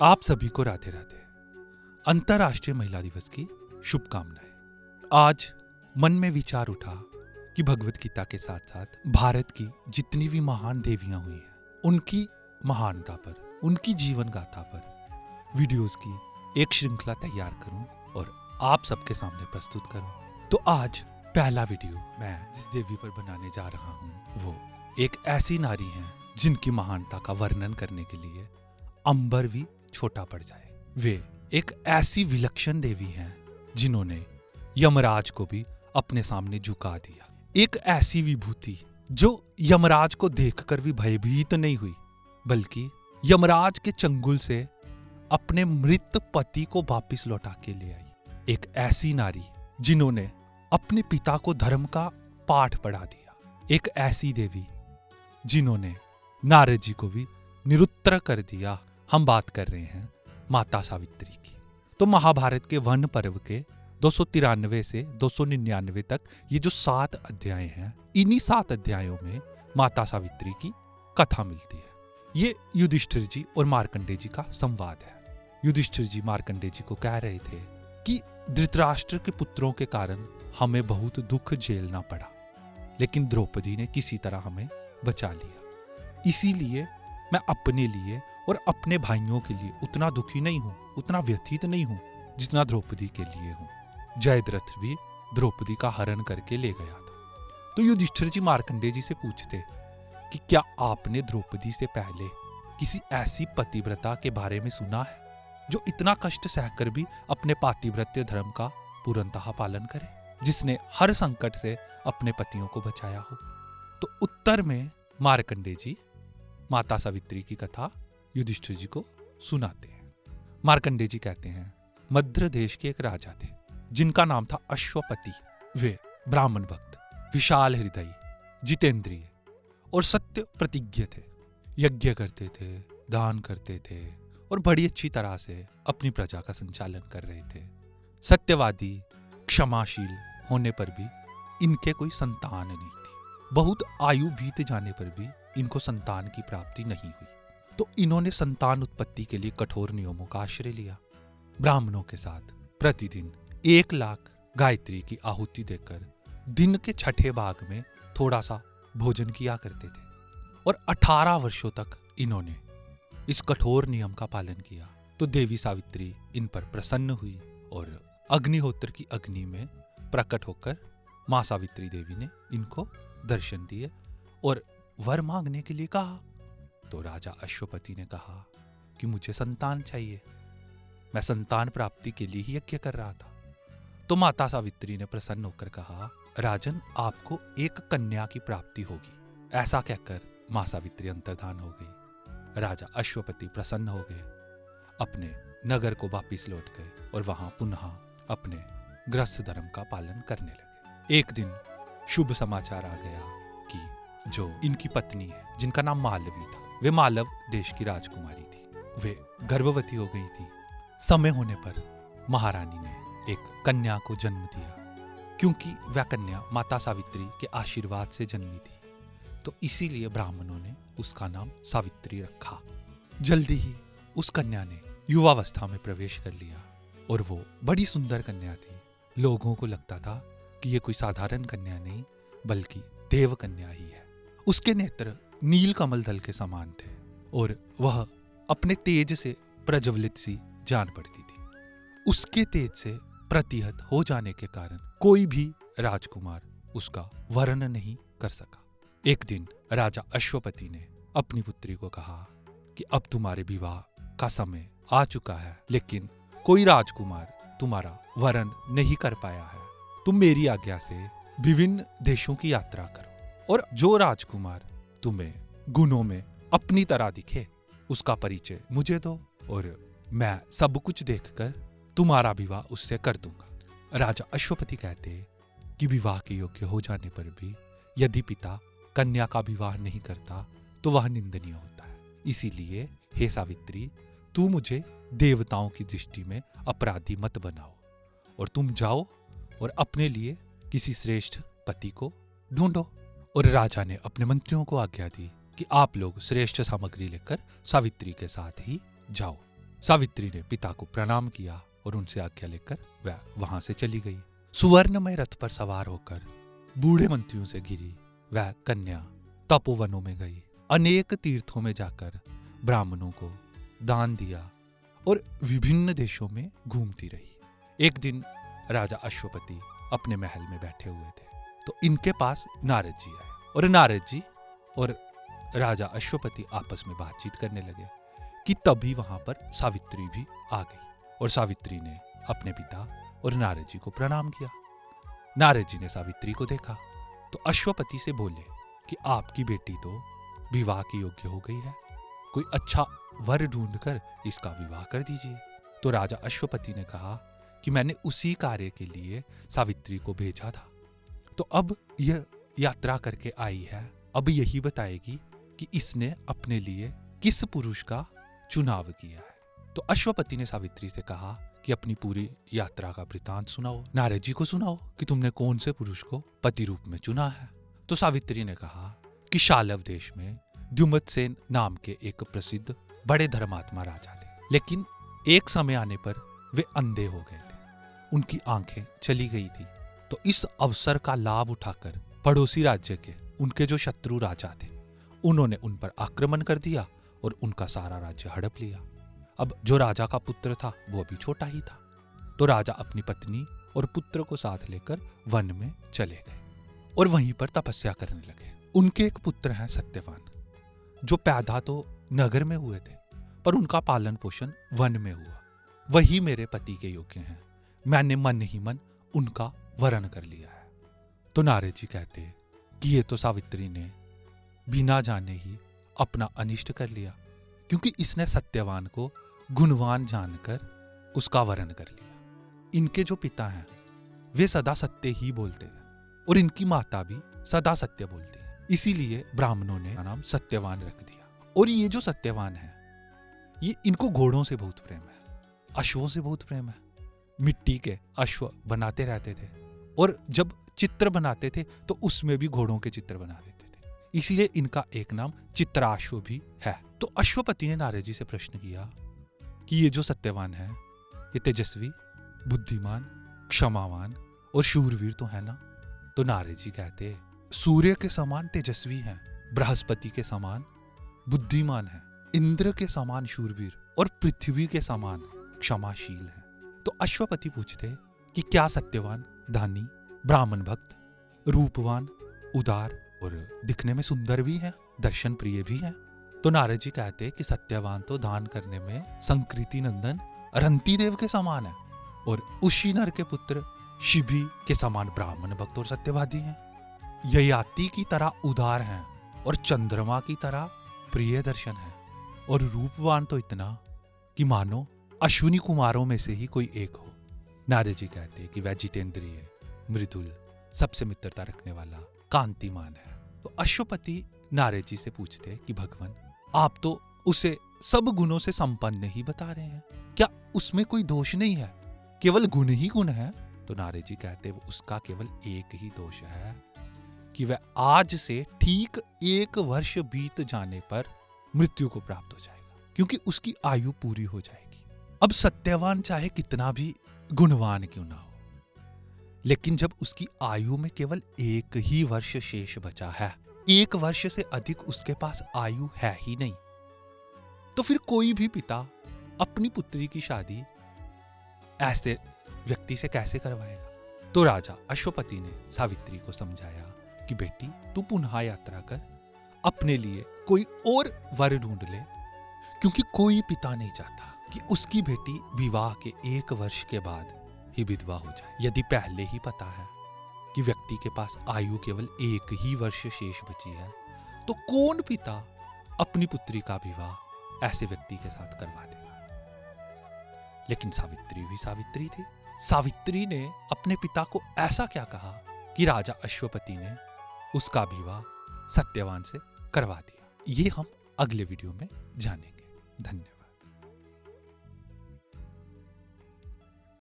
आप सभी को राधे राधे। अंतर्राष्ट्रीय महिला दिवस की शुभकामनाएं। आज मन में विचार उठा कि भगवत गीता के साथ साथ भारत की जितनी भी महान देवियां हुई हैं, उनकी महानता पर, उनकी जीवन गाथा पर वीडियोस की एक श्रृंखला तैयार करूं और आप सबके सामने प्रस्तुत करूं। तो आज पहला वीडियो मैं जिस देवी पर बनाने जा रहा हूं वो एक ऐसी नारी है जिनकी महानता का वर्णन करने के लिए अंबर भी छोटा पड़ जाए। वे एक ऐसी विलक्षण देवी हैं जिन्होंने यमराज को भी अपने सामने झुका दिया। एक ऐसी विभूति जो यमराज को देखकर भी भयभीत नहीं हुई, बल्कि यमराज के चंगुल से अपने मृत पति को वापस लौटा के ले आई। एक ऐसी नारी जिन्होंने अपने पिता को धर्म का पाठ पढ़ा दिया। एक ऐसी देवी जिन्होंने नारद जी को भी निरुत्तर कर दिया। हम बात कर रहे हैं माता सावित्री की। तो महाभारत के वन पर्व के 293 से 299 तक ये जो 7 अध्याय हैं, इन्हीं 7 अध्यायों में माता सावित्री की कथा मिलती है। ये युधिष्ठिर जी और मार्कंडेय जी का संवाद है। युधिष्ठिर जी मार्कंडेय जी को कह रहे थे कि धृतराष्ट्र के पुत्रों के कारण हमें बहुत दुख झेलना पड़ा, लेकिन द्रौपदी ने किसी तरह हमें बचा लिया। इसीलिए मैं अपने लिए और अपने भाइयों के लिए उतना दुखी नहीं हूं, उतना व्यथित नहीं हूं जितना द्रौपदी के लिए हूं। जयद्रथ भी द्रौपदी का हरण करके ले गया था। तो युधिष्ठिर जी मार्कंडेय जी से पूछते कि क्या आपने द्रौपदी से पहले किसी ऐसी पतिव्रता के बारे में सुना है जो इतना कष्ट सहकर भी अपने पातिव्रत्य धर्म का पूर्णतः पालन करे, जिसने हर संकट से अपने पतियों को बचाया हो? तो उत्तर में मार्कंडेय जी माता सावित्री की कथा युधिष्ठिर जी को सुनाते हैं। मार्कंडेय जी कहते हैं, मध्य देश के एक राजा थे जिनका नाम था अश्वपति। वे ब्राह्मण भक्त, विशाल हृदय, जितेंद्रिय और सत्य प्रतिज्ञ थे। यज्ञ करते थे, दान करते थे और बड़ी अच्छी तरह से अपनी प्रजा का संचालन कर रहे थे। सत्यवादी, क्षमाशील होने पर भी इनके कोई संतान नहीं थी। बहुत आयु बीत जाने पर भी इनको संतान की प्राप्ति नहीं हुई। तो इन्होंने संतान उत्पत्ति के लिए कठोर नियमों का आश्रय लिया। ब्राह्मणों के साथ प्रतिदिन 1 लाख गायत्री की आहुति देकर दिन के छठे भाग में थोड़ा सा भोजन किया करते थे और 18 वर्षों तक इन्होंने इस कठोर नियम का पालन किया। तो देवी सावित्री इन पर प्रसन्न हुई और अग्निहोत्र की अग्नि में प्रकट होकर मां सावित्री देवी ने इनको दर्शन दिए और वर मांगने के लिए कहा। तो राजा अश्वपति ने कहा कि मुझे संतान चाहिए, मैं संतान प्राप्ति के लिए ही यज्ञ कर रहा था। तो माता सावित्री ने प्रसन्न होकर कहा, राजन आपको एक कन्या की प्राप्ति होगी। ऐसा कहकर मां सावित्री अंतर्धान हो गई। राजा अश्वपति प्रसन्न हो गए, अपने नगर को वापिस लौट गए और वहां पुनः अपने गृहस्थ धर्म का पालन करने लगे। एक दिन शुभ समाचार आ गया कि जो इनकी पत्नी है, जिनका नाम मालवी था, वे मालव देश की राजकुमारी थी। वे गर्भवती हो गई थी। समय होने पर महारानी ने एक कन्या को जन्म दिया। क्योंकि वह कन्या माता सावित्री के आशीर्वाद से जन्मी थी, तो इसीलिए ब्राह्मणों ने उसका नाम सावित्री रखा। जल्दी ही उस कन्या ने युवावस्था में प्रवेश कर लिया और वो बड़ी सुंदर कन्या थी। लोगों को लगता था कि ये कोई साधारण कन्या नहीं, बल्कि देव कन्या ही है। उसके नेत्र नील कमल दल के समान थे और वह अपने तेज से प्रज्वलित सी जान पड़ती थी। उसके तेज से प्रतिहत हो जाने के कारण कोई भी राजकुमार उसका वर्ण नहीं कर सका। एक दिन राजा अश्वपति ने अपनी पुत्री को कहा कि अब तुम्हारे विवाह का समय आ चुका है, लेकिन कोई राजकुमार तुम्हारा वर्ण नहीं कर पाया है। तुम मेरी आज्ञा से विभिन्न देशों की यात्रा करो और जो राजकुमार तुम्हें गुणों में अपनी तरह दिखे उसका परिचय मुझे दो और मैं सब कुछ देखकर तुम्हारा विवाह उससे कर दूंगा। राजा अश्वपति कहते कि विवाह के योग्य हो जाने पर भी यदि पिता कन्या का विवाह नहीं करता तो वह निंदनीय होता है। इसीलिए हे सावित्री, तू मुझे देवताओं की दृष्टि में अपराधी मत बनाओ और तुम जाओ और अपने लिए किसी श्रेष्ठ पति को ढूंढो। और राजा ने अपने मंत्रियों को आज्ञा दी कि आप लोग श्रेष्ठ सामग्री लेकर सावित्री के साथ ही जाओ। सावित्री ने पिता को प्रणाम किया और उनसे आज्ञा लेकर वह वहां से चली गई। सुवर्णमय रथ पर सवार होकर बूढ़े मंत्रियों से घिरी वह कन्या तपोवनों में गई। अनेक तीर्थों में जाकर ब्राह्मणों को दान दिया और विभिन्न देशों में घूमती रही। एक दिन राजा अश्वपति अपने महल में बैठे हुए थे तो इनके पास नारद जी आए और नारद जी और राजा अश्वपति आपस में बातचीत करने लगे कि तभी वहां पर सावित्री भी आ गई और सावित्री ने अपने पिता और नारद जी को प्रणाम किया। नारद जी ने सावित्री को देखा तो अश्वपति से बोले कि आपकी बेटी तो विवाह की योग्य हो गई है, कोई अच्छा वर ढूंढकर इसका विवाह कर दीजिए। तो राजा अश्वपति ने कहा कि मैंने उसी कार्य के लिए सावित्री को भेजा था, तो अब यह यात्रा करके आई है, अब यही बताएगी कि इसने अपने लिए किस पुरुष का चुनाव किया है। तो अश्वपति ने सावित्री से कहा कि अपनी पूरी यात्रा का वृतांत सुनाओ, नारद जी को सुनाओ कि तुमने कौन से पुरुष को पति रूप में चुना है। तो सावित्री ने कहा कि शालव देश में द्युमत्सेन नाम के एक प्रसिद्ध बड़े धर्मात्मा राजा थे, लेकिन एक समय आने पर वे अंधे हो गए थे, उनकी आंखें चली गई थी। तो इस अवसर का लाभ उठाकर पड़ोसी राज्य के उनके जो शत्रु राजा थे उन्होंने उन पर आक्रमण कर दिया और उनका सारा राज्य हड़प लिया। अब जो राजा का पुत्र था वो अभी छोटा ही था, तो राजा अपनी पत्नी और पुत्र को साथ लेकर वन में चले गए और वहीं पर तपस्या करने लगे। उनके एक पुत्र हैं सत्यवान, जो पैदा तो नगर में हुए थे पर उनका पालन पोषण वन में हुआ। वही मेरे पति के योग्य हैं, मैंने मन ही मन उनका वरण कर लिया है। तो नारद जी कहते कि ये तो सावित्री ने बिना जाने ही अपना अनिष्ट कर लिया, क्योंकि इसने सत्यवान को गुणवान जानकर उसका वरण कर लिया। इनके जो पिता हैं वे सदा सत्य ही बोलते हैं और इनकी माता भी सदा सत्य बोलती है, इसीलिए ब्राह्मणों ने नाम सत्यवान रख दिया। और ये जो सत्यवान है ये इनको घोड़ों से बहुत प्रेम है, अश्वों से बहुत प्रेम है। मिट्टी के अश्व बनाते रहते थे और जब चित्र बनाते थे तो उसमें भी घोड़ों के चित्र बना देते थे, इसलिए इनका एक नाम चित्राश्व भी है। तो अश्वपति ने नारद जी से प्रश्न किया कि ये जो सत्यवान है ये तेजस्वी, बुद्धिमान, क्षमावान और शूरवीर तो है ना। तो नारद जी कहते सूर्य के समान तेजस्वी हैं, बृहस्पति के समान बुद्धिमान है, इंद्र के समान शूरवीर और पृथ्वी के समान क्षमाशील है। तो अश्वपति पूछते कि क्या सत्यवान दानी, ब्राह्मण भक्त, रूपवान, उदार और दिखने में सुंदर भी है, दर्शन प्रिय भी है। तो नारद जी कहते कि सत्यवान तो दान करने में संकृति नंदन रंती देव के समान है और उसी नर के पुत्र शिभी के समान ब्राह्मण भक्त और सत्यवादी हैं। ययाति की तरह उदार हैं और चंद्रमा की तरह प्रिय दर्शन है और रूपवान तो इतना कि मानो अश्विनी कुमारों में से ही कोई एक हो। नारद जी कहते कि वह जितेंद्रिय, मृदुल, सबसे मित्रता रखने वाला, कांतिमान है। तो अश्वपति नारद जी से पूछते कि भगवान आप तो उसे सब गुणों से संपन्न ही बता रहे हैं, क्या उसमें कोई दोष नहीं है, केवल गुण ही गुण है। तो नारद जी कहते वो उसका केवल एक ही दोष है कि वह आज से ठीक 1 वर्ष बीत जाने पर मृत्यु को प्राप्त हो जाएगा, क्योंकि उसकी आयु पूरी हो जाएगी। अब सत्यवान चाहे कितना भी गुणवान क्यों ना हो, लेकिन जब उसकी आयु में केवल 1 ही वर्ष शेष बचा है, 1 वर्ष से अधिक उसके पास आयु है ही नहीं, तो फिर कोई भी पिता अपनी पुत्री की शादी ऐसे व्यक्ति से कैसे करवाएगा। तो राजा अश्वपति ने सावित्री को समझाया कि बेटी तू पुनः यात्रा कर, अपने लिए कोई और वर ढूंढ ले, क्योंकि कोई पिता नहीं चाहता कि उसकी बेटी विवाह के 1 वर्ष के बाद ही विधवा हो जाए। यदि पहले ही पता है कि व्यक्ति के पास आयु केवल 1 ही वर्ष शेष बची है, तो कौन पिता अपनी पुत्री का विवाह ऐसे व्यक्ति के साथ करवा देगा। लेकिन सावित्री भी सावित्री थी। सावित्री ने अपने पिता को ऐसा क्या कहा कि राजा अश्वपति ने उसका विवाह सत्यवान से करवा दिया। ये हम अगले वीडियो में जानेंगे। धन्यवाद।